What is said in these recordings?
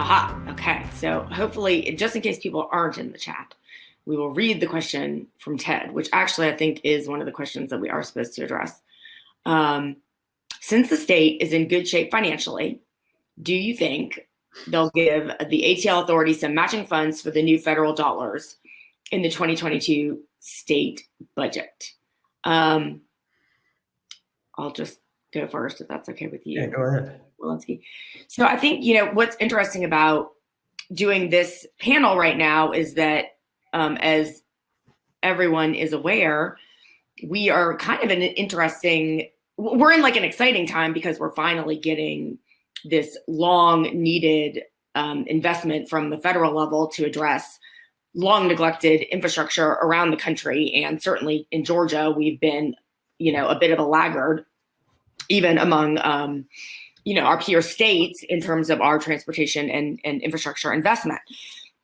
Aha. Okay. So hopefully, just in case people aren't in the chat, we will read the question from Ted, which actually I think is one of the questions that we are supposed to address. Since the state is in good shape financially, do you think they'll give the ATL authority some matching funds for the new federal dollars in the 2022 state budget? I'll just go first if that's okay with you. Yeah, go ahead. Wilensky. So I think, what's interesting about doing this panel right now is that, as everyone is aware, we are kind of we're in like an exciting time because we're finally getting this long needed investment from the federal level to address long neglected infrastructure around the country. And certainly in Georgia, we've been, a bit of a laggard, even among, our peer states in terms of our transportation and infrastructure investment.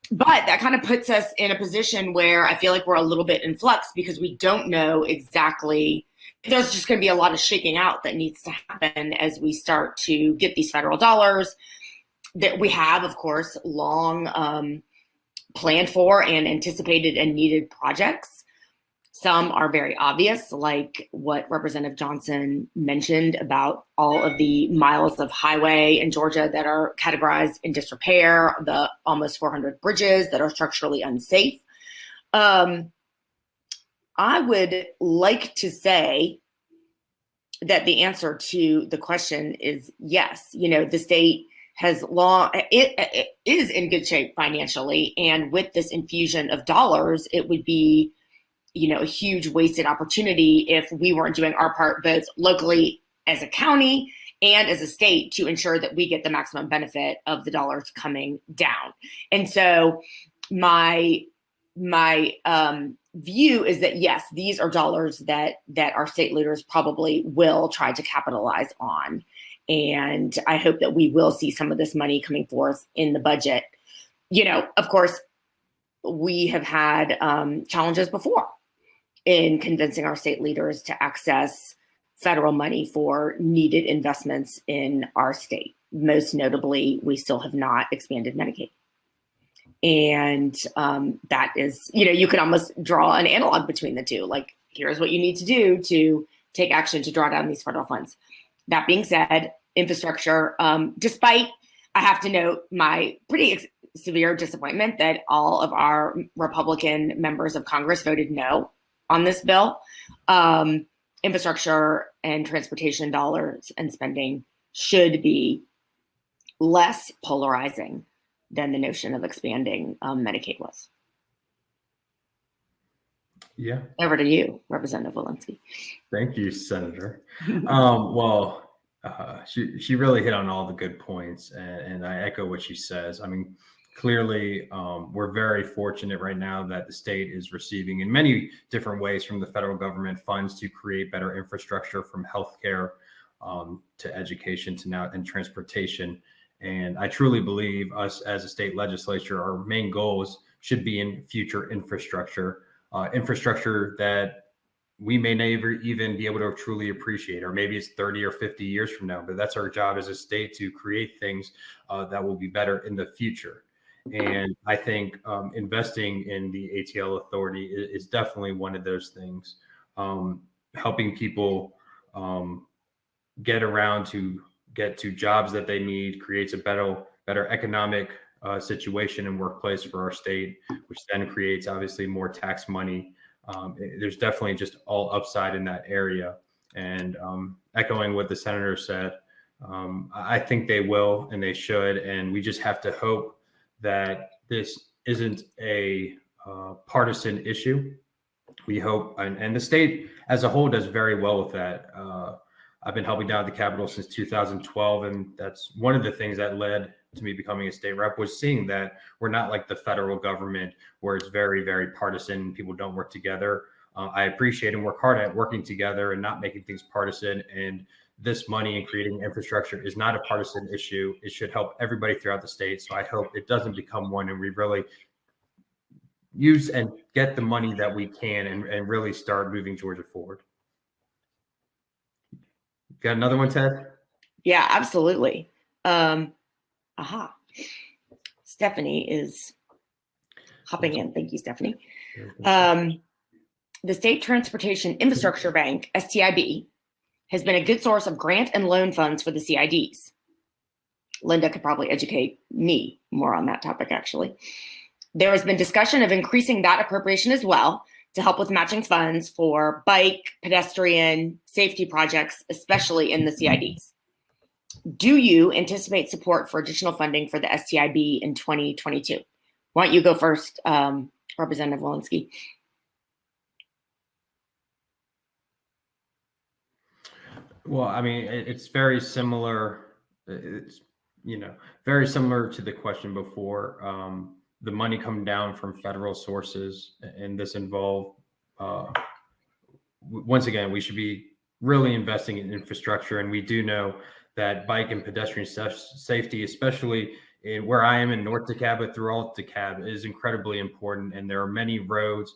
But that kind of puts us in a position where I feel like we're a little bit in flux because we don't know exactly. There's just going to be a lot of shaking out that needs to happen as we start to get these federal dollars that we have, of course, long planned for and anticipated and needed projects. Some are very obvious, like what Representative Johnson mentioned about all of the miles of highway in Georgia that are categorized in disrepair, the almost 400 bridges that are structurally unsafe. I would like to say that the answer to the question is yes. The state has it is in good shape financially, and with this infusion of dollars, it would be a huge wasted opportunity if we weren't doing our part both locally as a county and as a state to ensure that we get the maximum benefit of the dollars coming down. And so my view is that, yes, these are dollars that our state leaders probably will try to capitalize on. And I hope that we will see some of this money coming forth in the budget. Of course, we have had challenges before in convincing our state leaders to access federal money for needed investments in our state. Most notably, we still have not expanded Medicaid. And that is, you could almost draw an analog between the two. Like, here's what you need to do to take action to draw down these federal funds. That being said, infrastructure, despite, I have to note, my pretty severe disappointment that all of our Republican members of Congress voted no on this bill, infrastructure and transportation dollars and spending should be less polarizing than the notion of expanding Medicaid was. Yeah. Over to you, Representative Wilensky. Thank you, Senator. She really hit on all the good points, and I echo what she says. I mean, clearly, we're very fortunate right now that the state is receiving in many different ways from the federal government funds to create better infrastructure, from healthcare to education to now and transportation. And I truly believe us as a state legislature, our main goals should be in future infrastructure that we may never even be able to truly appreciate, or maybe it's 30 or 50 years from now. But that's our job as a state, to create things that will be better in the future. And I think investing in the ATL authority is definitely one of those things. Helping people get to jobs that they need creates a better economic situation and workplace for our state, which then creates obviously more tax money. There's definitely just all upside in that area. And echoing what the senator said, I think they will and they should. And we just have to hope that this isn't a partisan issue. We hope, and the state as a whole does very well with that. I've been helping down at the Capitol since 2012, and that's one of the things that led to me becoming a state rep, was seeing that we're not like the federal government where it's very, very partisan and people don't work together. I appreciate and work hard at working together and not making things partisan. And this money and creating infrastructure is not a partisan issue. It should help everybody throughout the state. So I hope it doesn't become one, and we really use and get the money that we can and really start moving Georgia forward. Got another one, Ted? Yeah, absolutely. Stephanie is hopping in. Thank you, Stephanie. The State Transportation Infrastructure Bank, STIB, has been a good source of grant and loan funds for the CIDs. Linda could probably educate me more on that topic, actually. There has been discussion of increasing that appropriation as well to help with matching funds for bike, pedestrian, safety projects, especially in the CIDs. Do you anticipate support for additional funding for the STIB in 2022? Why don't you go first, Representative Wilensky? Well, I mean, it's very similar. It's, very similar to the question before. The money coming down from federal sources, and this involved, once again, we should be really investing in infrastructure. And we do know that bike and pedestrian safety, especially in where I am in North DeKalb, but throughout DeKalb, is incredibly important. And there are many roads,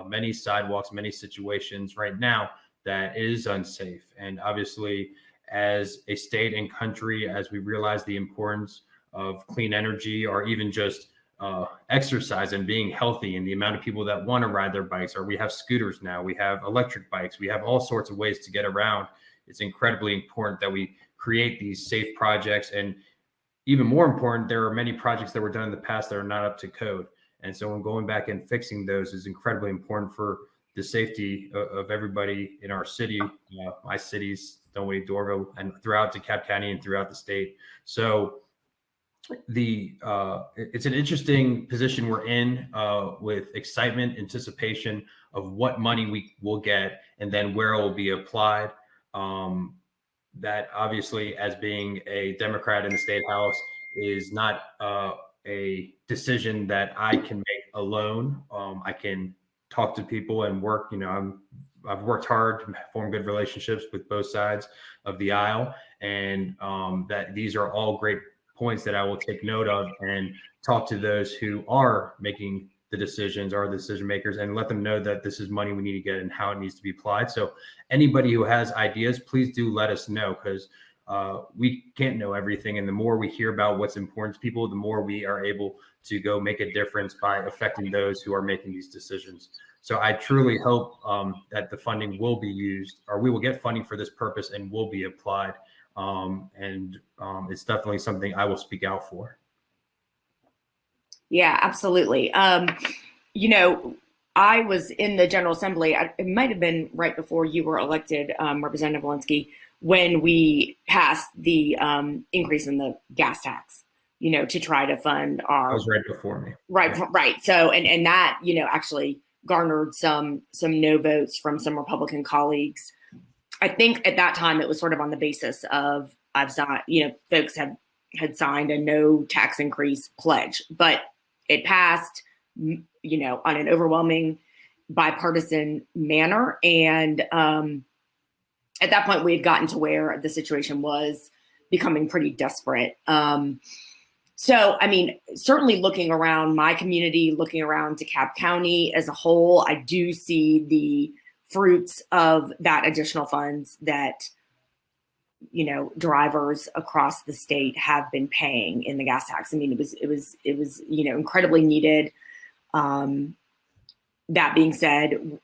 many sidewalks, many situations right now that is unsafe. And obviously, as a state and country, as we realize the importance of clean energy, or even just exercise and being healthy, and the amount of people that want to ride their bikes, or we have scooters now, we have electric bikes, we have all sorts of ways to get around. It's incredibly important that we create these safe projects. And even more important, there are many projects that were done in the past that are not up to code. And so when going back and fixing those is incredibly important for the safety of everybody in our city, my cities, Dunwoody-Dorville, and throughout DeKalb County and throughout the state. So it's an interesting position we're in, with excitement, anticipation of what money we will get and then where it will be applied. That obviously, as being a Democrat in the State House, is not a decision that I can make alone. I can talk to people and work. I've worked hard to form good relationships with both sides of the aisle, and that these are all great points that I will take note of and talk to those who are making the decisions, are the decision makers, and let them know that this is money we need to get and how it needs to be applied. So anybody who has ideas, please do let us know, because we can't know everything. And the more we hear about what's important to people, the more we are able to go make a difference by affecting those who are making these decisions. So I truly hope that the funding will be used, or we will get funding for this purpose and will be applied. And it's definitely something I will speak out for. Yeah, absolutely. I was in the General Assembly. It might have been right before you were elected, Representative Wilensky, when we passed the increase in the gas tax, to try to fund our. That was right before me. Right. So, and that, actually garnered some no votes from some Republican colleagues. I think at that time it was sort of on the basis of folks had signed a no tax increase pledge, but it passed, on an overwhelming bipartisan manner. And at that point, we had gotten to where the situation was becoming pretty desperate. So, certainly looking around my community, looking around DeKalb County as a whole, I do see the fruits of that additional funds that drivers across the state have been paying in the gas tax. It was incredibly needed. That being said,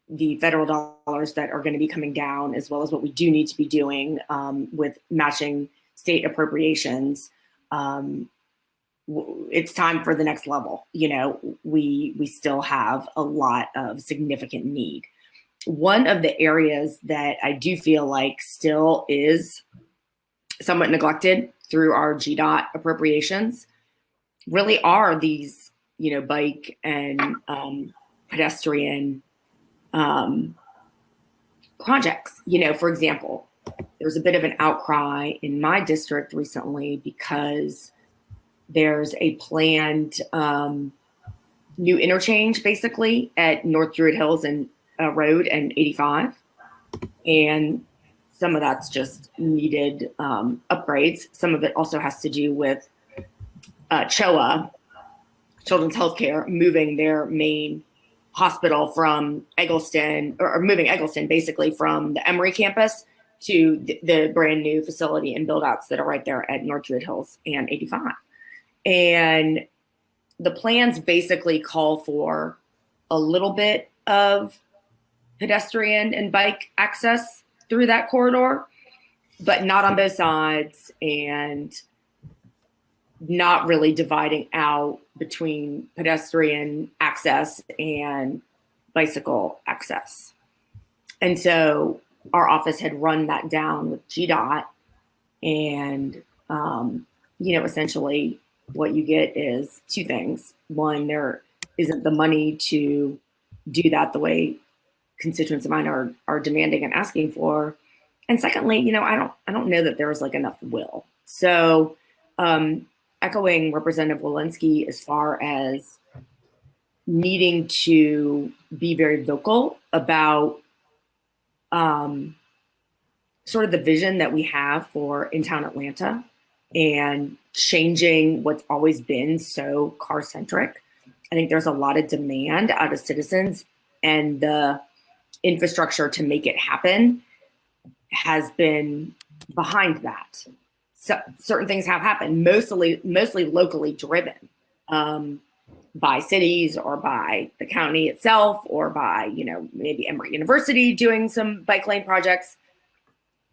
the federal dollars that are going to be coming down, as well as what we do need to be doing with matching state appropriations, it's time for the next level. We still have a lot of significant need. One of the areas that I do feel like still is somewhat neglected through our GDOT appropriations really are these, bike and pedestrian projects. For example, there's a bit of an outcry in my district recently because there's a planned new interchange basically at North Druid Hills and Road and 85, and some of that's just needed upgrades. Some of it also has to do with CHOA, Children's Healthcare, moving their main hospital from Eggleston, or moving Eggleston basically from the Emory campus to the brand new facility and build outs that are right there at North Druid Hills and 85. And the plans basically call for a little bit of pedestrian and bike access through that corridor, but not on both sides, and not really dividing out between pedestrian access and bicycle access. And so our office had run that down with GDOT, and essentially what you get is two things. One, there isn't the money to do that the way constituents of mine are demanding and asking for. And secondly, I don't know that there's like enough will. So echoing Representative Wilensky as far as needing to be very vocal about sort of the vision that we have for in-town Atlanta and changing what's always been so car-centric. I think there's a lot of demand out of citizens, and the infrastructure to make it happen has been behind that. So certain things have happened, mostly locally driven by cities or by the county itself, or by, maybe Emory University doing some bike lane projects.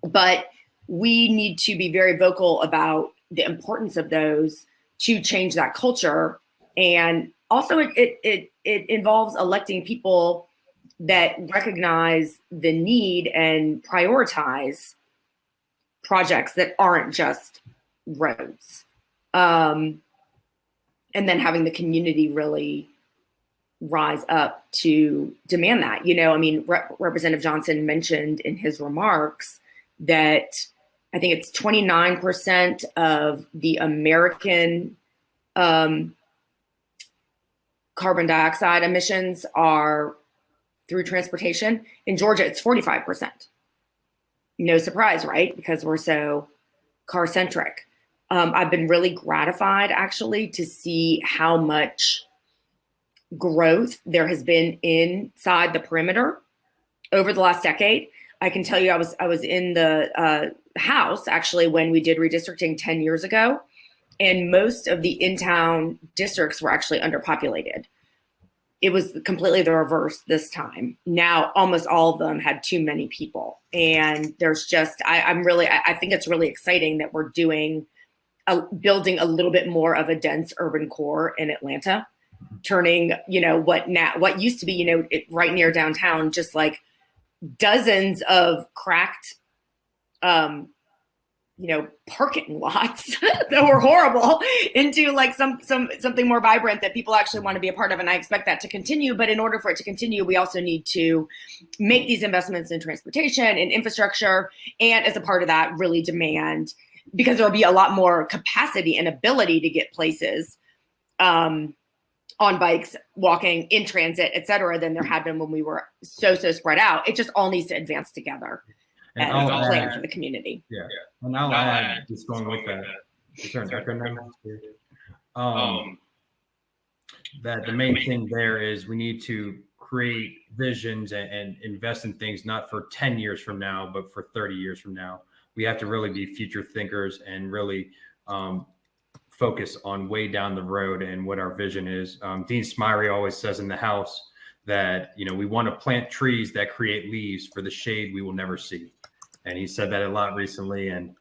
But we need to be very vocal about the importance of those to change that culture. And also it involves electing people that recognize the need and prioritize projects that aren't just roads. And then having the community really rise up to demand that. Representative Johnson mentioned in his remarks that I think it's 29% of the American carbon dioxide emissions are through transportation. In Georgia, it's 45%. No surprise, right? Because we're so car-centric. I've been really gratified, actually, to see how much growth there has been inside the perimeter over the last decade. I can tell you, I was in the House, actually, when we did redistricting 10 years ago, and most of the in-town districts were actually underpopulated. It was completely the reverse this time. Now, almost all of them had too many people. And there's just, I think it's really exciting that we're building a little bit more of a dense urban core in Atlanta, turning, what used to be, right near downtown, just like dozens of cracked, parking lots that were horrible into like something more vibrant that people actually want to be a part of. And I expect that to continue. But in order for it to continue, we also need to make these investments in transportation and infrastructure. And as a part of that, really demand, because there'll be a lot more capacity and ability to get places on bikes, walking, in transit, et cetera, than there had been when we were so spread out. It just all needs to advance together as a plan for the community. Yeah. And I'll add, just going with that, that the main thing there is we need to create visions and invest in things not for 10 years from now, but for 30 years from now. We have to really be future thinkers and really focus on way down the road and what our vision is. Dean Smyrie always says in the House that, we want to plant trees that create leaves for the shade we will never see. And he said that a lot recently. And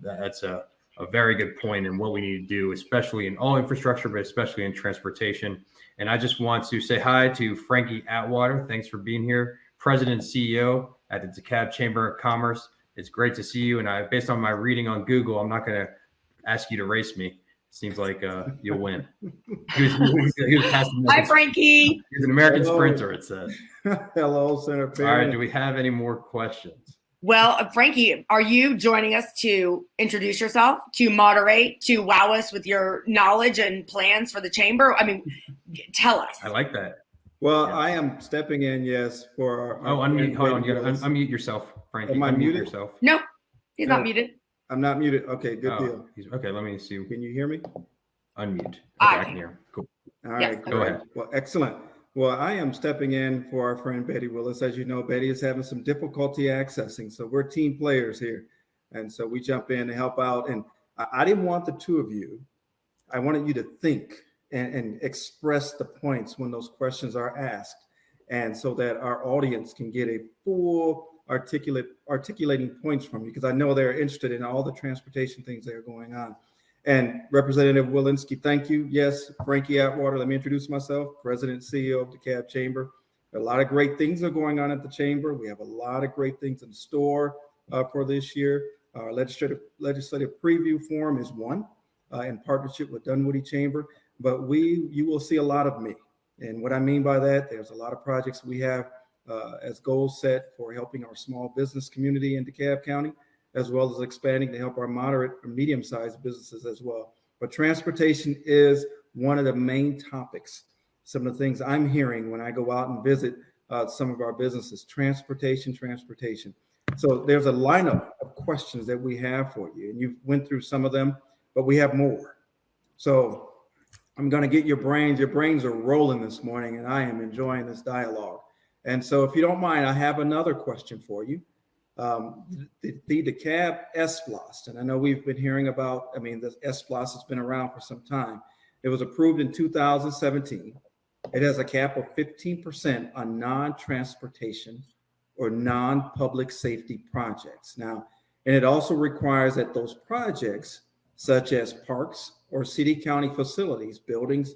that's a very good point in what we need to do, especially in all infrastructure, but especially in transportation. And I just want to say hi to Frankie Atwater. Thanks for being here. President and CEO at the DeKalb Chamber of Commerce. It's great to see you. And based on my reading on Google, I'm not going to ask you to race me. Seems like you'll win. He was Hi, Frankie. He's an American sprinter, it says. Hello, Senator. All right, do we have any more questions? Well, Frankie, are you joining us to introduce yourself, to moderate, to wow us with your knowledge and plans for the chamber? I mean, tell us. I like that. Well, yeah. I am stepping in, yes, for our unmute. Hold on, you gotta unmute yourself, Frankie. Am I unmute muted? yourself. No, he's not muted. I'm not muted. Okay, good deal. Okay, let me see. Can you hear me? Unmute. Okay, I can hear him. Cool. All right, yes, go ahead. Well, excellent. Well, I am stepping in for our friend Betty Willis. As you know, Betty is having some difficulty accessing. So we're team players here. And so we jump in to help out. And I didn't want the two of you. I wanted you to think and express the points when those questions are asked, and so that our audience can get a full articulating points from you, because I know they're interested in all the transportation things that are going on. And Representative Wilensky, thank you. Yes, Frankie Atwater, let me introduce myself, President and CEO of DeKalb Chamber. A lot of great things are going on at the Chamber. We have a lot of great things in store for this year. Our legislative preview forum is one in partnership with Dunwoody Chamber, but you will see a lot of me. And what I mean by that, there's a lot of projects we have as goals set for helping our small business community in DeKalb County, as well as expanding to help our moderate or medium-sized businesses as well. But transportation is one of the main topics. Some of the things I'm hearing when I go out and visit some of our businesses, transportation. So there's a lineup of questions that we have for you, and you went through some of them, but we have more. So I'm going to get your brains. Your brains are rolling this morning, and I am enjoying this dialogue. And so if you don't mind, I have another question for you. The DeKalb SPLOST, and I know we've been hearing about, the SPLOST has been around for some time. It was approved in 2017. It has a cap of 15% on non-transportation or non-public safety projects. Now, and it also requires that those projects, such as parks or city county facilities, buildings,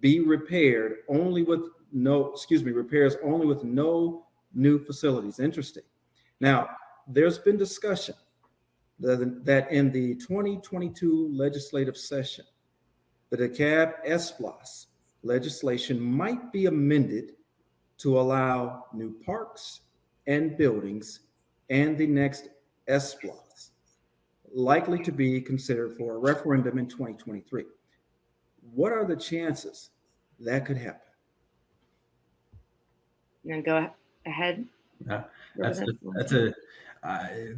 be repaired only with repairs only with no new facilities. Interesting. Now, there's been discussion that in the 2022 legislative session, the DeKalb SPLOST legislation might be amended to allow new parks and buildings and the next SPLOST, likely to be considered for a referendum in 2023. What are the chances that could happen? You want to go ahead? Yeah,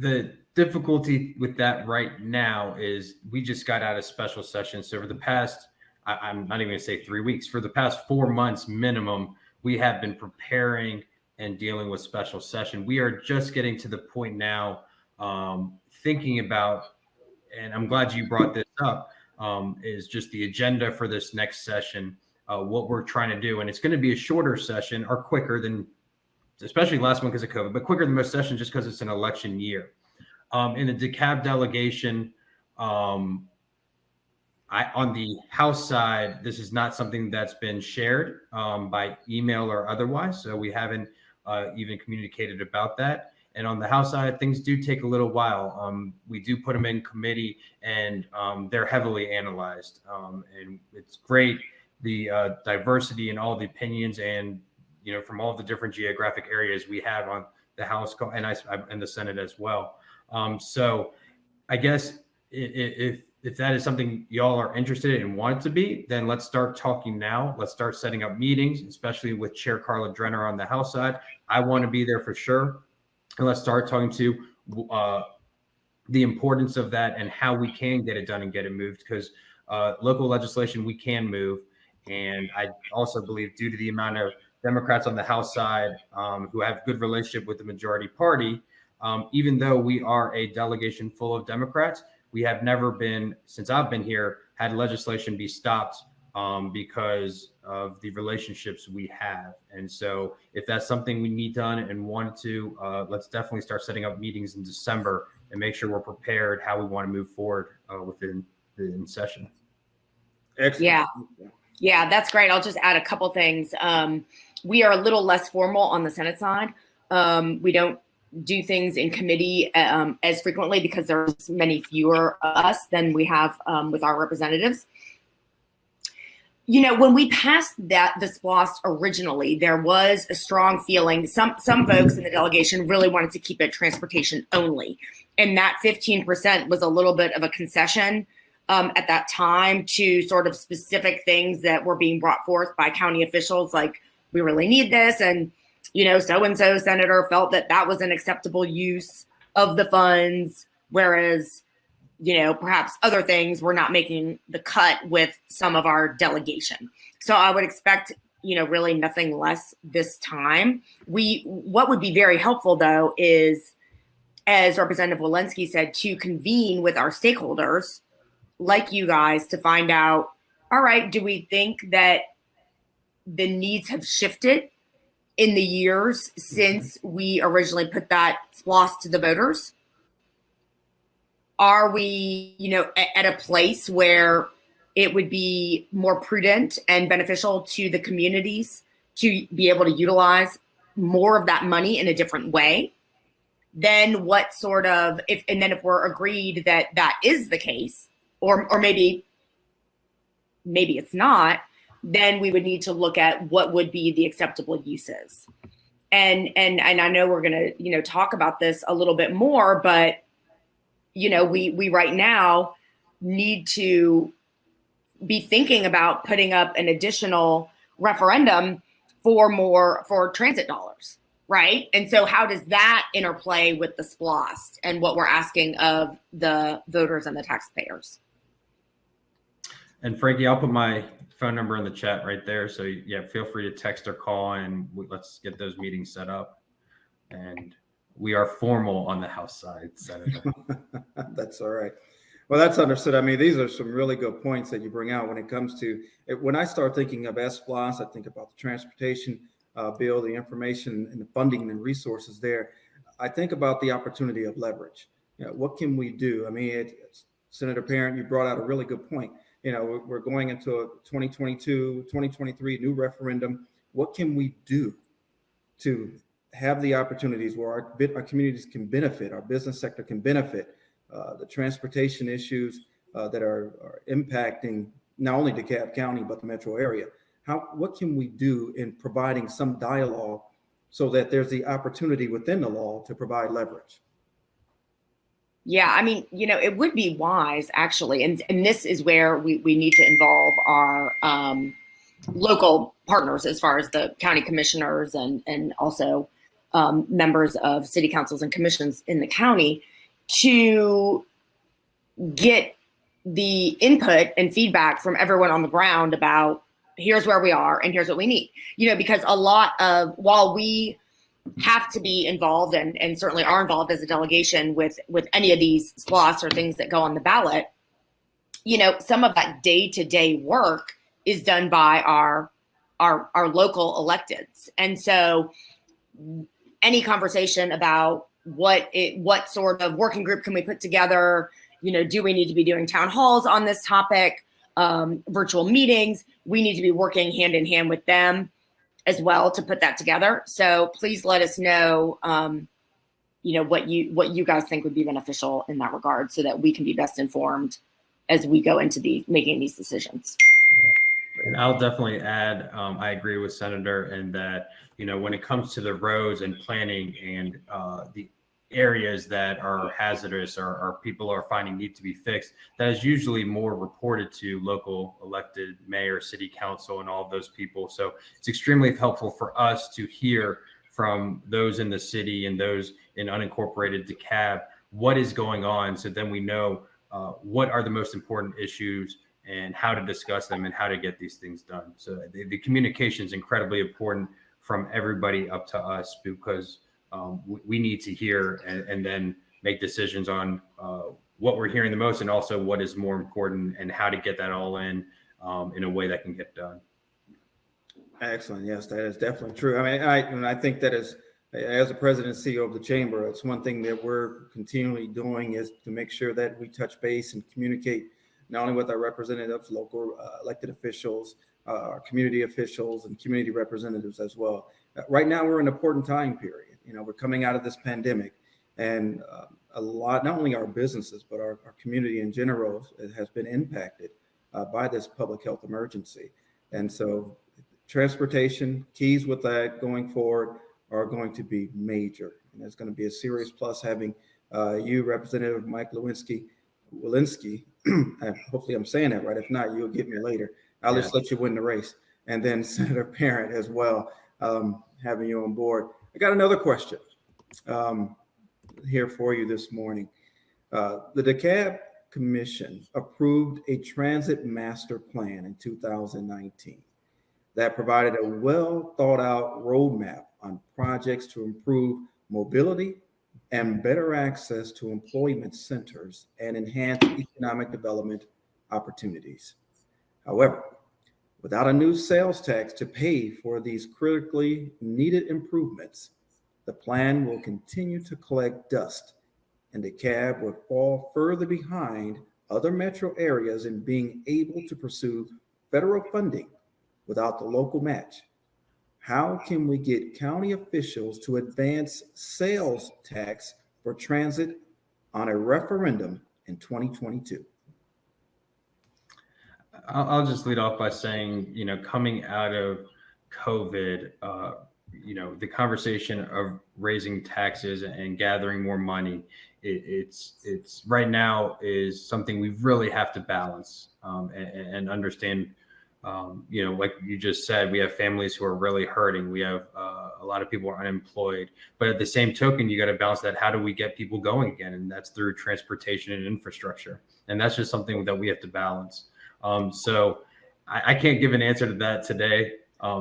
the difficulty with that right now is we just got out of special session. So for the past, I'm not even going to say 3 weeks, for the past 4 months minimum, we have been preparing and dealing with special session. We are just getting to the point now, thinking about, and I'm glad you brought this up, is just the agenda for this next session, what we're trying to do. And it's going to be a shorter session, or quicker than, especially last one because of COVID, but quicker than most sessions just because it's an election year. In the DeKalb delegation, on the House side, this is not something that's been shared by email or otherwise, so we haven't even communicated about that. And on the House side, things do take a little while. We do put them in committee, and they're heavily analyzed. And it's great, the diversity in all the opinions, and from all the different geographic areas we have on the House and the Senate as well. So I guess if that is something y'all are interested in and want it to be, then let's start talking now. Let's start setting up meetings, especially with Chair Carla Drenner on the House side. I want to be there for sure. And let's start talking to the importance of that and how we can get it done and get it moved, because local legislation we can move. And I also believe, due to the amount of Democrats on the House side who have good relationship with the majority party, even though we are a delegation full of Democrats, we have never been, since I've been here, had legislation be stopped because of the relationships we have. And so if that's something we need done and want to, let's definitely start setting up meetings in December and make sure we're prepared how we want to move forward within the session. Excellent. Yeah, that's great. I'll just add a couple things. We are a little less formal on the Senate side. We don't do things in committee as frequently because there's many fewer of us than we have with our representatives. When we passed the SPLOST originally, there was a strong feeling. Some folks in the delegation really wanted to keep it transportation only. And that 15% was a little bit of a concession at that time to sort of specific things that were being brought forth by county officials, like, we really need this. And, so-and-so senator felt that was an acceptable use of the funds, whereas, perhaps other things were not making the cut with some of our delegation. So I would expect, really nothing less this time. What would be very helpful, though, is, as Representative Wilensky said, to convene with our stakeholders, like you guys, to find out all right, do we think that the needs have shifted in the years since we originally put that SPLOST to the voters? Are we, at a place where it would be more prudent and beneficial to the communities to be able to utilize more of that money in a different way? Then what sort of, if we're agreed that that is the case, or maybe it's not, then we would need to look at what would be the acceptable uses. And I know we're going to, talk about this a little bit more, but we right now need to be thinking about putting up an additional referendum for transit dollars, right? And so how does that interplay with the SPLOST and what we're asking of the voters and the taxpayers? And Frankie, I'll put my phone number in the chat right there. So yeah, feel free to text or call, and let's get those meetings set up. And we are formal on the House side, Senator. That's all right. Well, that's understood. I mean, these are some really good points that you bring out when it comes to when I start thinking of SPLOST, I think about the transportation bill, the information and the funding and resources there. I think about the opportunity of leverage. What can we do? I mean, Senator Parent, you brought out a really good point. We're going into a 2022, 2023 new referendum. What can we do to have the opportunities where our communities can benefit, our business sector can benefit, the transportation issues that are impacting not only DeKalb County, but the metro area? What can we do in providing some dialogue so that there's the opportunity within the law to provide leverage? Yeah, I mean, it would be wise, actually, and this is where we need to involve our local partners as far as the county commissioners and also members of city councils and commissions in the county to get the input and feedback from everyone on the ground about here's where we are and here's what we need. Because a lot of, while we have to be involved and certainly are involved as a delegation with any of these SPLOSTs or things that go on the ballot, some of that day-to-day work is done by our local electeds. And so any conversation about what sort of working group can we put together, do we need to be doing town halls on this topic, virtual meetings, we need to be working hand in hand with them as well to put that together. So please let us know, what you guys think would be beneficial in that regard, so that we can be best informed as we go into making these decisions. And I'll definitely add, I agree with Senator in that, when it comes to the roads and planning and the areas that are hazardous or people are finding need to be fixed, that is usually more reported to local elected mayor, city council, and all of those people. So it's extremely helpful for us to hear from those in the city and those in unincorporated DeKalb what is going on, so then we know what are the most important issues and how to discuss them and how to get these things done. So the communication is incredibly important from everybody up to us, because we need to hear and then make decisions on what we're hearing the most, and also what is more important and how to get that all in a way that can get done. Excellent. Yes, that is definitely true. I mean, I think that as the president and CEO of the chamber, it's one thing that we're continually doing is to make sure that we touch base and communicate not only with our representatives, local elected officials, our community officials, and community representatives as well. Right now, we're in an important time period. We're coming out of this pandemic, and a lot, not only our businesses, but our community in general has been impacted by this public health emergency. And so transportation, keys with that going forward are going to be major. And it's going to be a serious plus having you, Representative Mike Wilensky, hopefully I'm saying that right. If not, you'll get me later. I'll just let you win the race. And then Senator Parent as well, having you on board. I got another question here for you this morning. The DeKalb Commission approved a transit master plan in 2019 that provided a well thought out roadmap on projects to improve mobility and better access to employment centers and enhance economic development opportunities. However, without a new sales tax to pay for these critically needed improvements, the plan will continue to collect dust, and DeKalb will fall further behind other metro areas in being able to pursue federal funding without the local match. How can we get county officials to advance sales tax for transit on a referendum in 2022? I'll just lead off by saying, coming out of COVID, the conversation of raising taxes and gathering more money, it's right now is something we really have to balance and understand. Like you just said, we have families who are really hurting. We have a lot of people are unemployed, but at the same token, you got to balance that. How do we get people going again? And that's through transportation and infrastructure. And that's just something that we have to balance. So I can't give an answer to that today.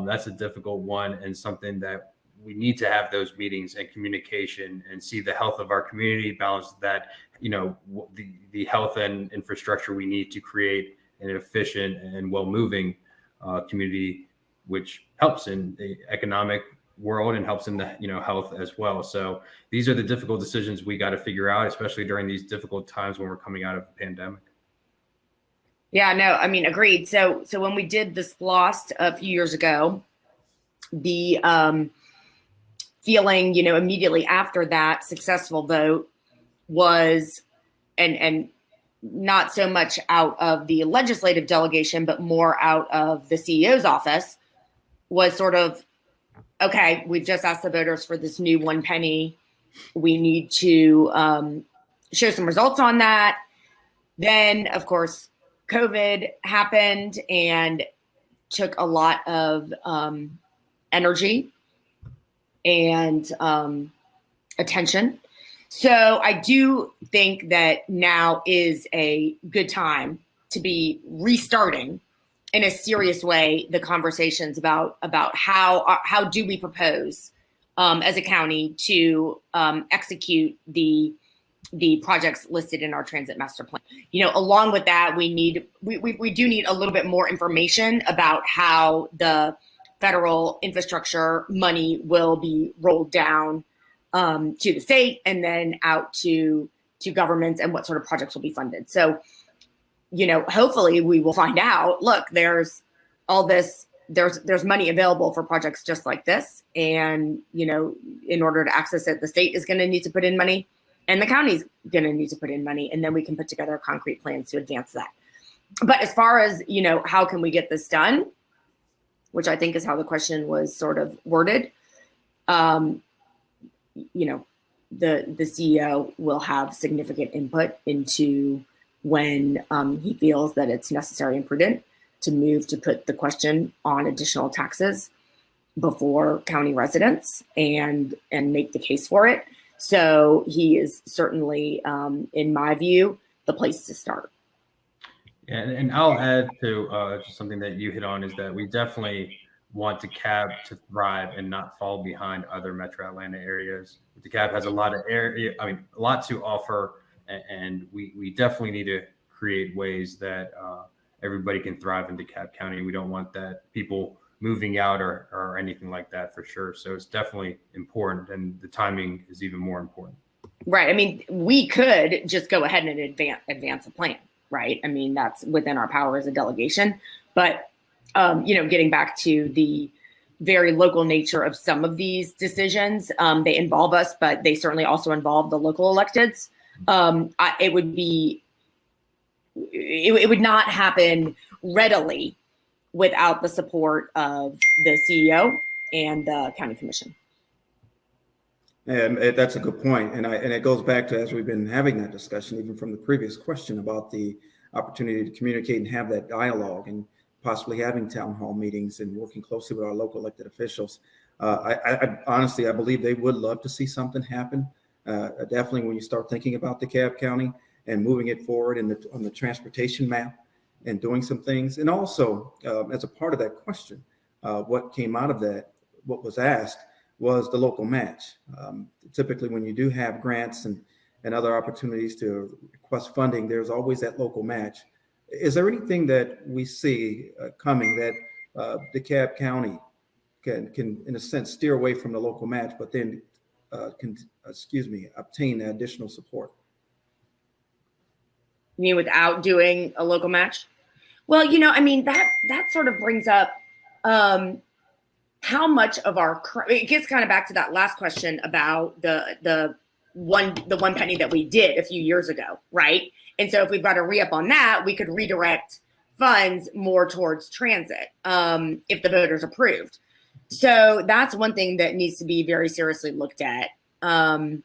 That's a difficult one, and something that we need to have those meetings and communication and see the health of our community, balance that, the health and infrastructure we need to create an efficient and well-moving community, which helps in the economic world and helps in the health as well. So these are the difficult decisions we got to figure out, especially during these difficult times when we're coming out of a pandemic. Yeah, no, I mean, agreed. So when we did this lost a few years ago, the feeling, immediately after that successful vote was, and not so much out of the legislative delegation, but more out of the CEO's office, was sort of, okay, we've just asked the voters for this new 1 penny. We need to show some results on that. Then, of course, COVID happened and took a lot of energy and attention. So I do think that now is a good time to be restarting in a serious way the conversations about how do we propose as a county to execute the projects listed in our transit master plan. Along with that, we do need a little bit more information about how the federal infrastructure money will be rolled down to the state and then out to governments, and what sort of projects will be funded. So, hopefully we will find out, look, there's all this, there's money available for projects just like this. And, in order to access it, the state is going to need to put in money and the county's going to need to put in money, and then we can put together concrete plans to advance that. But as far as, how can we get this done, which I think is how the question was sort of worded, the CEO will have significant input into when he feels that it's necessary and prudent to move to put the question on additional taxes before county residents and make the case for it. So he is certainly, in my view, the place to start. Yeah, and I'll add to just something that you hit on, is that we definitely want DeKalb to thrive and not fall behind other Metro Atlanta areas. DeKalb has a lot to offer, and we definitely need to create ways that everybody can thrive in DeKalb County. We don't want that people moving out or anything like that, for sure. So it's definitely important, and the timing is even more important. Right. I mean, we could just go ahead and advance a plan, right? I mean, that's within our power as a delegation. But, getting back to the very local nature of some of these decisions, they involve us, but they certainly also involve the local electeds. It would not happen readily without the support of the CEO and the county commission. And that's a good point. And it goes back to, as we've been having that discussion, even from the previous question, about the opportunity to communicate and have that dialogue, and possibly having town hall meetings and working closely with our local elected officials. I honestly, I believe they would love to see something happen. Definitely when you start thinking about DeKalb County and moving it forward on the transportation map and doing some things. And also, as a part of that question, what came out of that, what was asked, was the local match. Typically, when you do have grants and other opportunities to request funding, there's always that local match. Is there anything that we see coming that DeKalb County can, in a sense, steer away from the local match, but then can, obtain additional support? You mean without doing a local match? Well, I mean, that sort of brings up how much of it gets kind of back to that last question about the one penny that we did a few years ago, right? And so if we've got to re-up on that, we could redirect funds more towards transit if the voters approved. So that's one thing that needs to be very seriously looked at. And,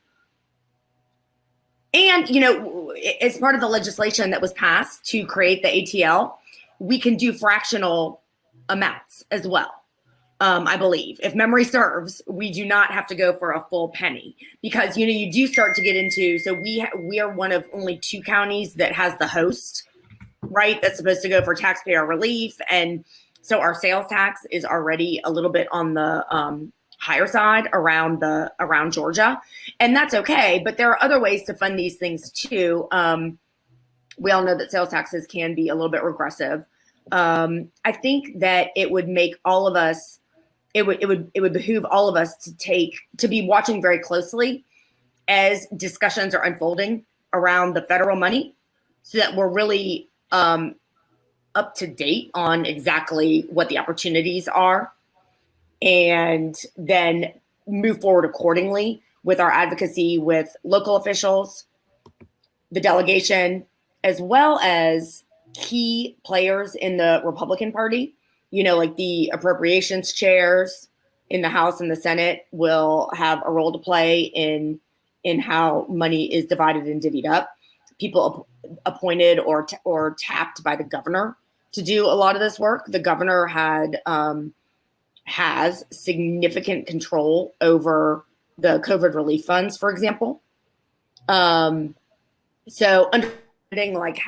as part of the legislation that was passed to create the ATL, we can do fractional amounts as well. I believe, if memory serves, we do not have to go for a full penny because, you do start to get into, so we are one of only 2 counties that has the host, right? That's supposed to go for taxpayer relief. And so our sales tax is already a little bit on the higher side around Georgia. And that's okay. But there are other ways to fund these things too. We all know that sales taxes can be a little bit regressive. I think that it would make all of us, it would behoove all of us to be watching very closely as discussions are unfolding around the federal money so that we're really up to date on exactly what the opportunities are and then move forward accordingly with our advocacy with local officials, the delegation, as well as key players in the Republican Party. Like the appropriations chairs in the House and the Senate will have a role to play in how money is divided and divvied up. People appointed or tapped by the governor to do a lot of this work. The governor has significant control over the COVID relief funds, for example. So understanding like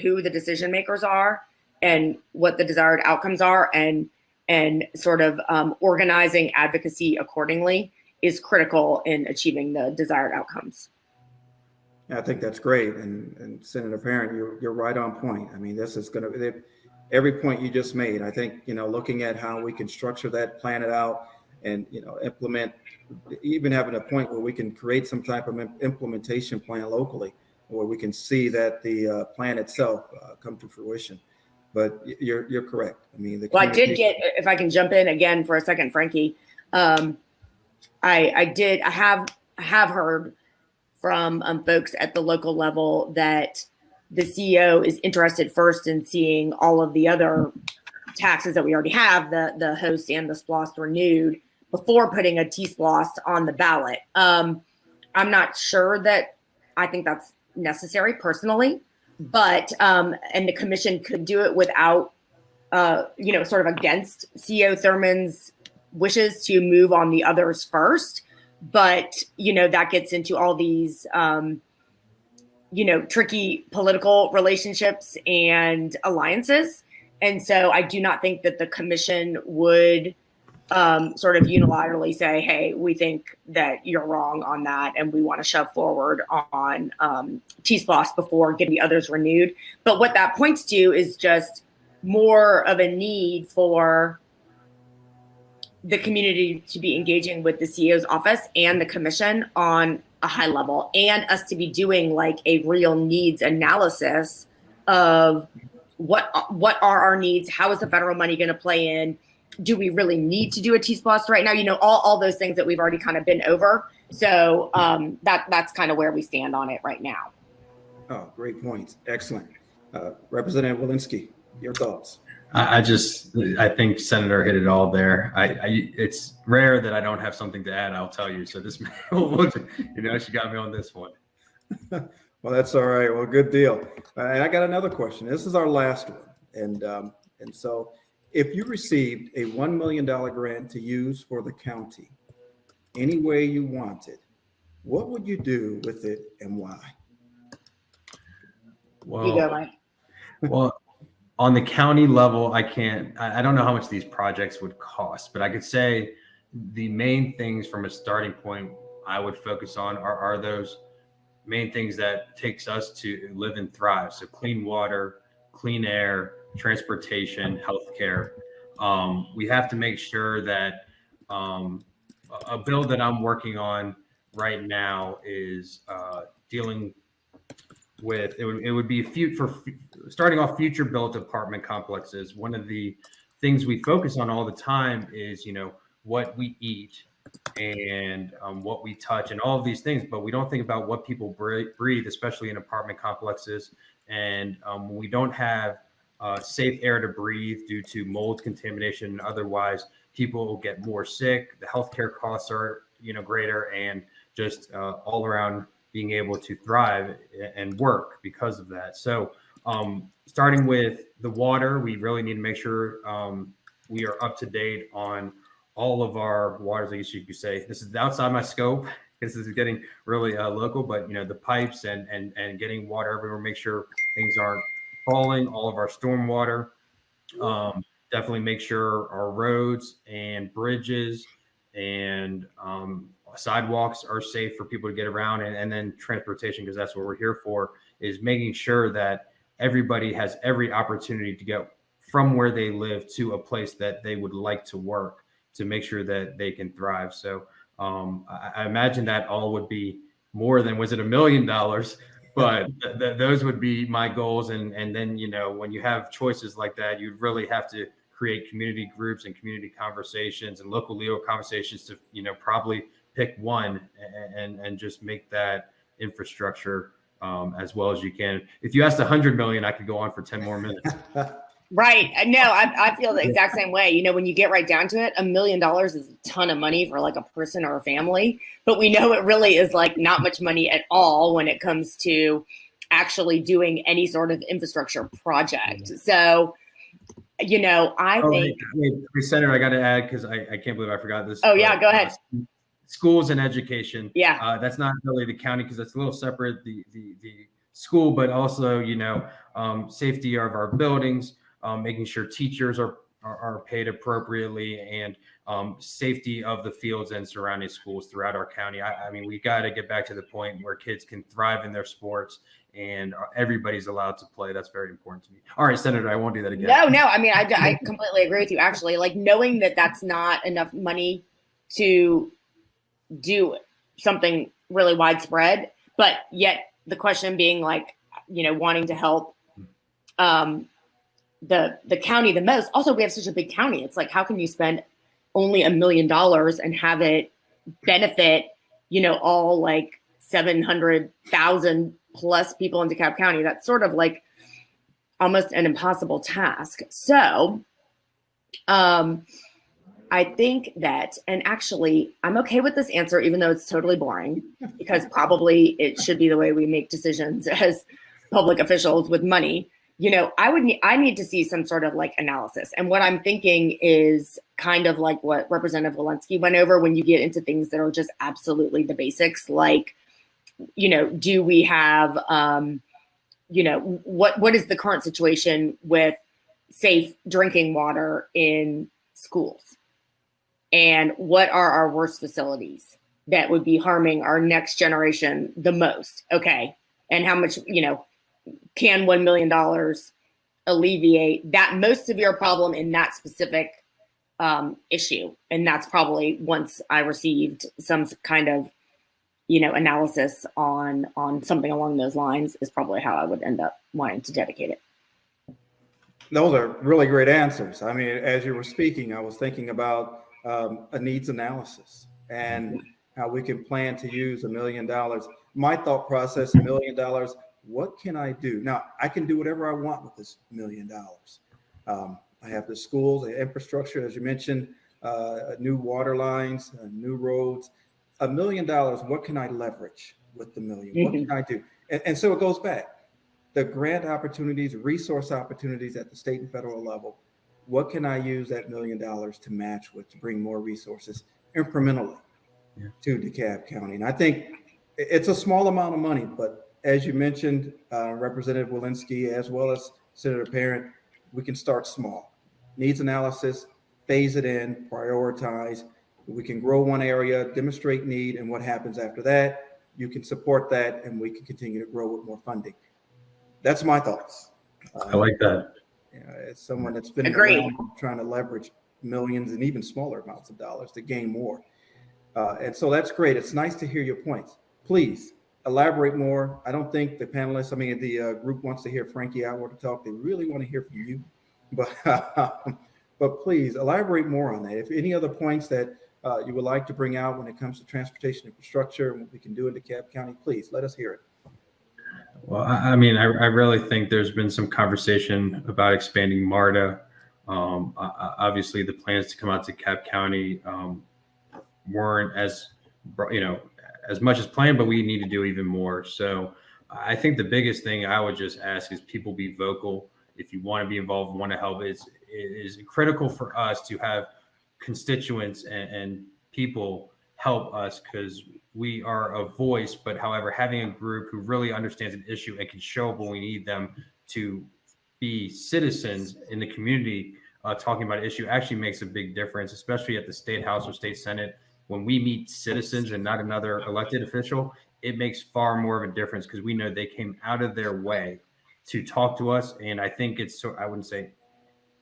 who the decision makers are and what the desired outcomes are and sort of organizing advocacy accordingly is critical in achieving the desired outcomes. I think that's great. And Senator Parent, you're right on point. I mean, this is going to, every point you just made, I think, looking at how we can structure that, plan it out, and, implement, even having a point where we can create some type of implementation plan locally, where we can see that the plan itself come to fruition. But you're correct. I mean, I did get, if I can jump in again for a second, Frankie, I have heard from folks at the local level that the CEO is interested first in seeing all of the other taxes that we already have, the host and the SPLOST renewed before putting a T-SPLOST on the ballot. I'm not sure that I think that's necessary personally, but and the commission could do it without, sort of against CEO Thurman's wishes to move on the others first. But, that gets into all these, tricky political relationships and alliances. And so I do not think that the commission would sort of unilaterally say, hey, we think that you're wrong on that and we want to shove forward on T-SPLOST before getting the others renewed. But what that points to is just more of a need for the community to be engaging with the CEO's office and the commission on a high level, and us to be doing like a real needs analysis of what are our needs, how is the federal money going to play in, do we really need to do a T-SPLOST right now, all those things that we've already kind of been over. So that's kind of where we stand on it right now. Oh, great points. Excellent. Representative Wilensky, your thoughts? I think Senator hit it all there. It's rare that I don't have something to add. I'll tell you. So this, she got me on this one. Well, that's all right. Well, good deal. And I got another question. This is our last one. And so if you received a $1 million grant to use for the county any way you wanted, what would you do with it and why? Well, you go, Mike. Well, on the county level, I don't know how much these projects would cost, but I could say the main things from a starting point I would focus on are those main things that takes us to live and thrive. So clean water, clean air, transportation, healthcare. We have to make sure that a bill that I'm working on right now is dealing with it would be for starting off future built apartment complexes. One of the things we focus on all the time is what we eat and what we touch and all of these things, but we don't think about what people breathe, especially in apartment complexes. And when we don't have safe air to breathe due to mold contamination and otherwise, people will get more sick. The healthcare costs are greater, and just all around being able to thrive and work because of that. So starting with the water, we really need to make sure we are up to date on all of our waters. I guess you could say this is outside my scope. This is getting really local, but the pipes and getting water everywhere, make sure things aren't falling, all of our storm water. Definitely make sure our roads and bridges and sidewalks are safe for people to get around, and then transportation, because that's what we're here for, is making sure that everybody has every opportunity to get from where they live to a place that they would like to work, to make sure that they can thrive. So I imagine that all would be more than, was it $1 million? But those would be my goals. And then, when you have choices like that, you'd really have to create community groups and community conversations and local Leo conversations to, probably pick one and just make that infrastructure as well as you can. If you asked 100 million, I could go on for 10 more minutes. Right. No, I feel the exact same way. When you get right down to it, $1 million is a ton of money for like a person or a family, but we know it really is like not much money at all when it comes to actually doing any sort of infrastructure project. So, I think. Wait, Senator, I got to add, because I can't believe I forgot this. Oh, yeah, go ahead. Schools and education. Yeah. That's not really the county, because that's a little separate, the school, but also, safety of our buildings. Making sure teachers are paid appropriately, and safety of the fields and surrounding schools throughout our county. I mean, we got to get back to the point where kids can thrive in their sports and everybody's allowed to play. That's very important to me. All right, Senator, I won't do that again. No. I mean, I completely agree with you, actually. Like, knowing that that's not enough money to do something really widespread, but yet the question being like, wanting to help the county the most. Also, we have such a big county. It's like, how can you spend only $1 million and have it benefit, all like 700,000 plus people in DeKalb County? That's sort of like almost an impossible task. So I think that, and actually I'm okay with this answer, even though it's totally boring, because probably it should be the way we make decisions as public officials with money. I need to see some sort of like analysis. And what I'm thinking is kind of like what Representative Wilensky went over, when you get into things that are just absolutely the basics, like, do we have, what is the current situation with safe drinking water in schools? And what are our worst facilities that would be harming our next generation the most? Okay. And how much, can $1 million alleviate that most severe problem in that specific issue? And that's probably, once I received some kind of, analysis on something along those lines, is probably how I would end up wanting to dedicate it. Those are really great answers. I mean, as you were speaking, I was thinking about a needs analysis and how we can plan to use $1 million. My thought process, $1 million, what can I do? Now, I can do whatever I want with this $1 million. I have the schools, the infrastructure, as you mentioned, new water lines, new roads. $1 million, what can I leverage with the million? What can I do? And so it goes back. The grant opportunities, resource opportunities at the state and federal level. What can I use that $1 million to match with, to bring more resources incrementally to DeKalb County? And I think it's a small amount of money, but as you mentioned, Representative Wilensky, as well as Senator Parent, we can start small. Needs analysis, phase it in, prioritize. We can grow one area, demonstrate need, and what happens after that, you can support that, and we can continue to grow with more funding. That's my thoughts. I like that. As someone that's been Agreed. trying to leverage millions and even smaller amounts of dollars to gain more. And so that's great. It's nice to hear your points. Please elaborate more. I don't think the panelists, the group wants to hear Frankie Atwater talk. They really want to hear from you. But please elaborate more on that. If any other points that you would like to bring out when it comes to transportation infrastructure and what we can do in DeKalb County, please let us hear it. Well, I really think there's been some conversation about expanding MARTA. Obviously, the plans to come out to DeKalb County weren't as much as planned, but we need to do even more. So I think the biggest thing I would just ask is people be vocal. If you want to be involved, want to help, it is critical for us to have constituents and people help us, because we are a voice, but however, having a group who really understands an issue and can show up when we need them to be citizens in the community talking about an issue actually makes a big difference, especially at the state house or state senate. When we meet citizens and not another elected official, it makes far more of a difference because we know they came out of their way to talk to us. And I think I wouldn't say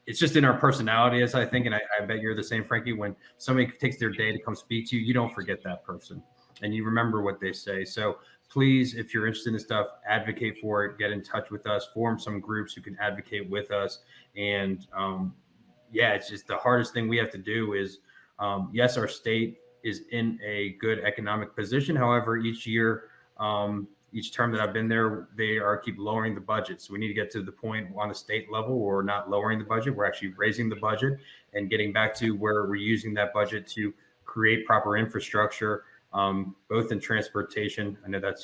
it's just in our personality, as I think, and I bet you're the same, Frankie. When somebody takes their day to come speak to you, you don't forget that person and you remember what they say. So please, if you're interested in stuff, advocate for it, get in touch with us, form some groups who can advocate with us. And it's just the hardest thing we have to do is, yes, our state is in a good economic position. However, each year, each term that I've been there, they keep lowering the budget. So we need to get to the point on the state level where we're not lowering the budget. We're actually raising the budget and getting back to where we're using that budget to create proper infrastructure, both in transportation. I know that's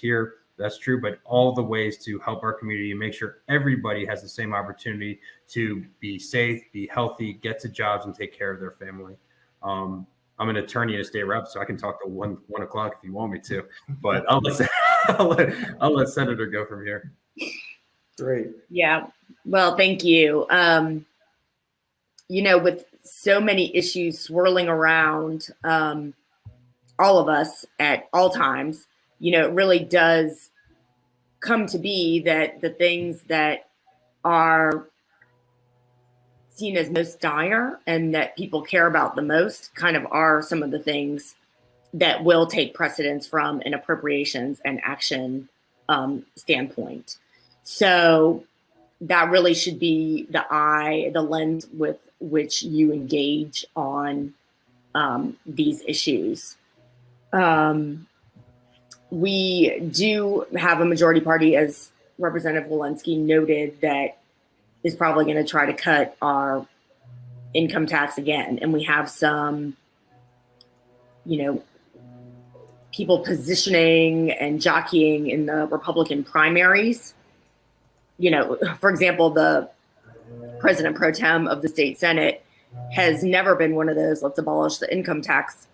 true, but all the ways to help our community and make sure everybody has the same opportunity to be safe, be healthy, get to jobs, and take care of their family. I'm an attorney and a state rep, so I can talk to 1 o'clock if you want me to, but I'll let Senator go from here. Great. Yeah. Well, thank you. With so many issues swirling around all of us at all times, it really does come to be that the things that are seen as most dire and that people care about the most kind of are some of the things that will take precedence from an appropriations and action standpoint. So that really should be the lens with which you engage on these issues. We do have a majority party, as Representative Wilensky noted, that is probably going to try to cut our income tax again. And we have some, people positioning and jockeying in the Republican primaries. For example, the president pro tem of the state Senate has never been one of those let's abolish the income tax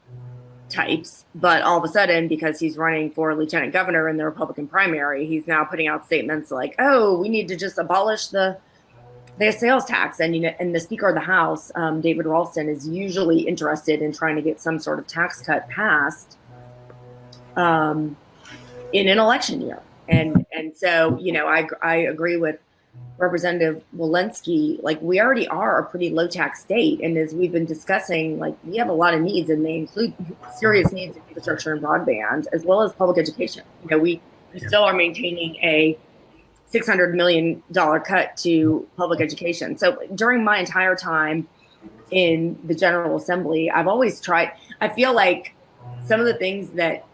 types. But all of a sudden, because he's running for lieutenant governor in the Republican primary, he's now putting out statements like, oh, we need to just abolish the sales tax. And and the Speaker of the House, David Ralston, is usually interested in trying to get some sort of tax cut passed in an election year. And so, I agree with Representative Wilensky. Like, we already are a pretty low tax state. And as we've been discussing, like, we have a lot of needs, and they include serious needs in infrastructure and broadband, as well as public education. We still are maintaining a $600 million cut to public education. So during my entire time in the General Assembly, I've always tried, I feel like some of the things that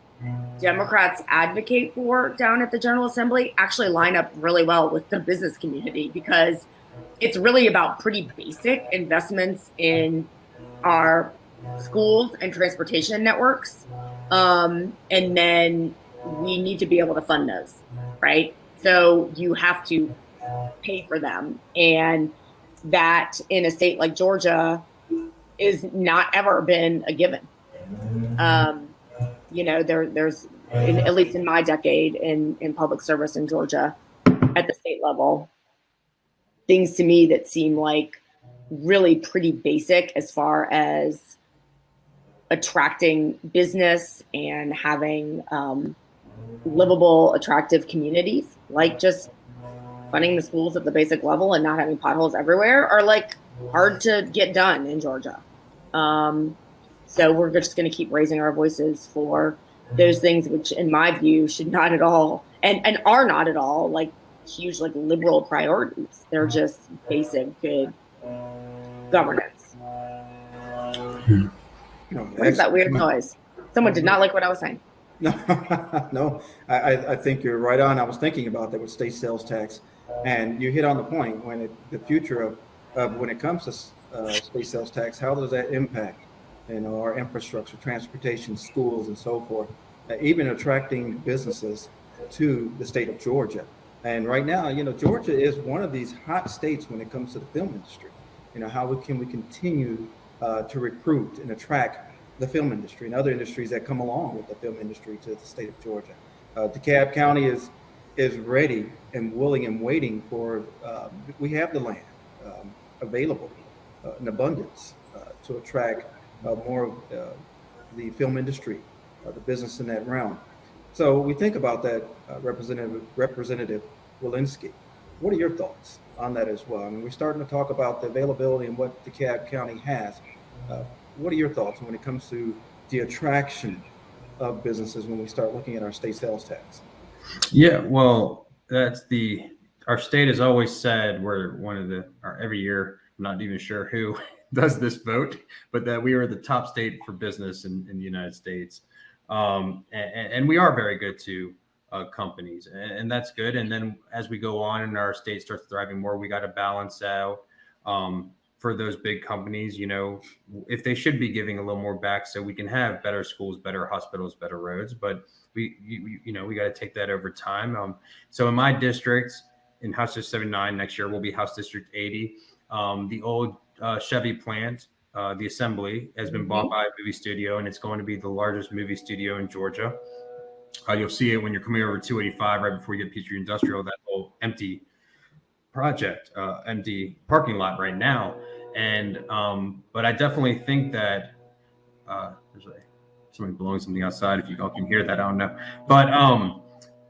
Democrats advocate for down at the General Assembly actually line up really well with the business community, because it's really about pretty basic investments in our schools and transportation networks. And then we need to be able to fund those, right? So you have to pay for them. And that in a state like Georgia is not ever been a given. There's at least in my decade in public service in Georgia at the state level, things to me that seem like really pretty basic as far as attracting business and having livable, attractive communities, like just funding the schools at the basic level and not having potholes everywhere are like hard to get done in Georgia. So we're just going to keep raising our voices for those things, which in my view should not at all and are not at all like huge like liberal priorities. They're just basic good governance. What is that weird noise? Someone did not like what I was saying. No, I think you're right on. I was thinking about that with state sales tax, and you hit on the point when the future of when it comes to state sales tax, how does that impact, our infrastructure, transportation, schools, and so forth, even attracting businesses to the state of Georgia. And right now, Georgia is one of these hot states when it comes to the film industry. How can we continue to recruit and attract the film industry and other industries that come along with the film industry to the state of Georgia? DeKalb County is ready and willing and waiting for, we have the land available in abundance to attract more of the film industry, the business in that realm. So we think about that, Representative Wilensky. What are your thoughts on that as well? I mean, we're starting to talk about the availability and what DeKalb County has. What are your thoughts when it comes to the attraction of businesses when we start looking at our state sales tax? Yeah, well, our state has always said we're every year, I'm not even sure who does this vote, but that we are the top state for business in the United States. And we are very good to companies, and that's good. And then as we go on and our state starts thriving more, we got to balance out for those big companies, if they should be giving a little more back so we can have better schools, better hospitals, better roads. But we got to take that over time. So in my district, in House District 79 next year, will be House District 80. The old Chevy plant, the assembly, has been bought by a movie studio, and it's going to be the largest movie studio in Georgia. You'll see it when you're coming over 285 right before you get Peachtree Industrial, that whole empty parking lot right now. And but I definitely think that there's somebody blowing something outside. If you all can hear that, I don't know. But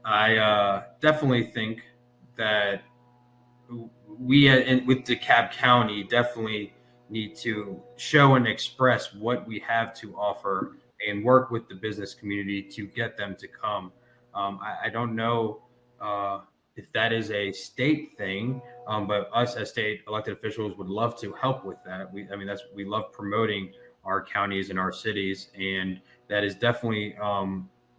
I definitely think that we with DeKalb County definitely need to show and express what we have to offer and work with the business community to get them to come. I don't know if that is a state thing, but us as state elected officials would love to help with that. We love promoting our counties and our cities, and that is definitely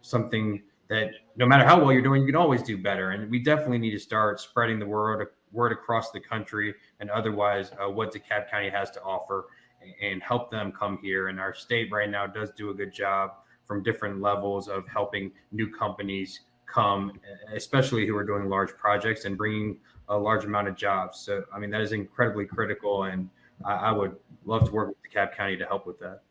something that no matter how well you're doing, you can always do better. And we definitely need to start spreading the word across the country and otherwise what DeKalb County has to offer and help them come here. And our state right now does do a good job from different levels of helping new companies come, especially who are doing large projects and bringing a large amount of jobs. So, that is incredibly critical. And I would love to work with DeKalb County to help with that.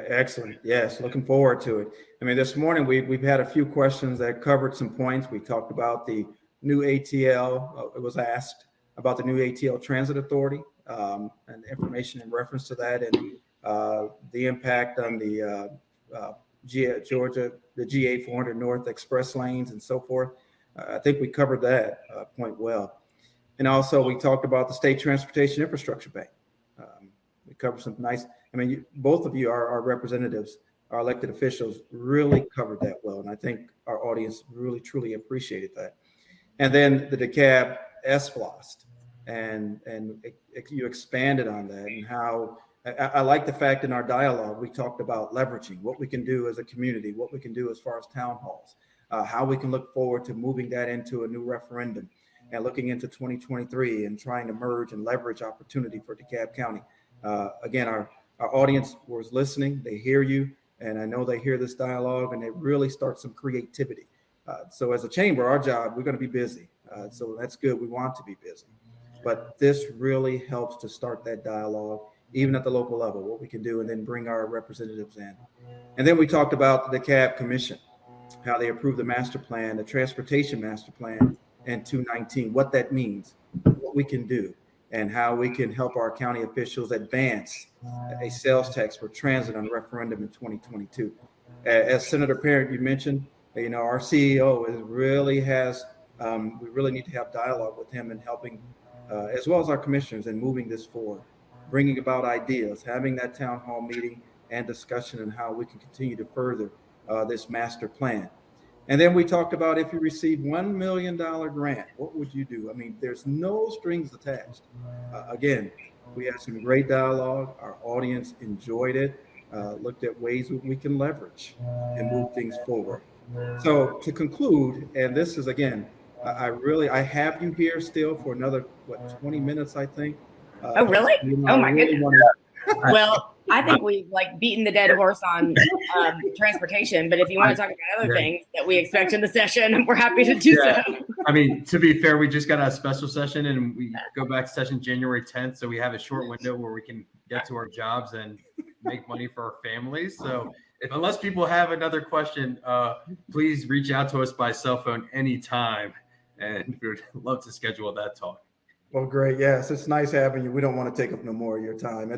Excellent. Yes, looking forward to it. This morning we've had a few questions that covered some points. We talked about the new ATL. It was asked about the new ATL Transit Authority and information in reference to that and the impact on the Georgia, the GA 400 North Express lanes and so forth. I think we covered that point well. And also we talked about the State Transportation Infrastructure Bank. We covered some nice, both of you, our representatives, our elected officials really covered that well. And I think our audience really, truly appreciated that. And then the DeKalb SBLOST, and you expanded on that and how I like the fact in our dialogue, we talked about leveraging what we can do as a community, what we can do as far as town halls, how we can look forward to moving that into a new referendum and looking into 2023 and trying to merge and leverage opportunity for DeKalb County. Again, our audience was listening, they hear you, and I know they hear this dialogue and they really start some creativity. So as a chamber, our job, we're going to be busy. So that's good. We want to be busy. But this really helps to start that dialogue, even at the local level, what we can do, and then bring our representatives in. And then we talked about the DeKalb Commission, how they approved the master plan, the transportation master plan in 2019, what that means, what we can do, and how we can help our county officials advance a sales tax for transit on referendum in 2022. As Senator Parent, you mentioned, our CEO really has we really need to have dialogue with him and helping, as well as our commissioners, in moving this forward, bringing about ideas, having that town hall meeting and discussion on how we can continue to further this master plan. And then we talked about, if you receive $1 million grant, what would you do? I mean, there's no strings attached. Again, we had some great dialogue. Our audience enjoyed it, looked at ways we can leverage and move things forward. So to conclude, and this is, again, I have you here still for another, 20 minutes, I think. Oh, really? Oh, my goodness. Well, I think we've beaten the dead horse on transportation, but if you want to talk about other things that we expect in the session, we're happy to do so. I mean, to be fair, we just got a special session and we go back to session January 10th. So we have a short window where we can get to our jobs and make money for our families. So unless people have another question, please reach out to us by cell phone anytime. And we would love to schedule that talk. Well, great. Yes, it's nice having you. We don't want to take up no more of your time.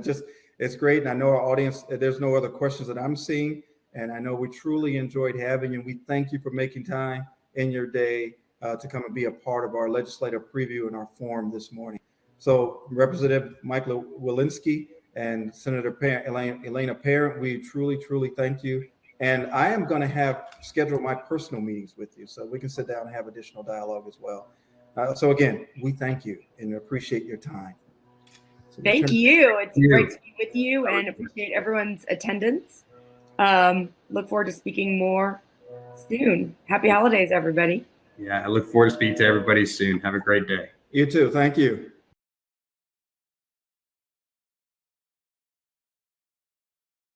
It's great. And I know our audience, there's no other questions that I'm seeing. And I know we truly enjoyed having you. And we thank you for making time in your day to come and be a part of our legislative preview and our forum this morning. So Representative Michael Wilensky and Senator Elena Parent, we truly, truly thank you. And I am going to schedule my personal meetings with you so we can sit down and have additional dialogue as well. So again, we thank you and appreciate your time. So thank you. It's great to be with you and appreciate everyone's attendance. Look forward to speaking more soon. Happy holidays, everybody. Yeah, I look forward to speaking to everybody soon. Have a great day. You too. Thank you.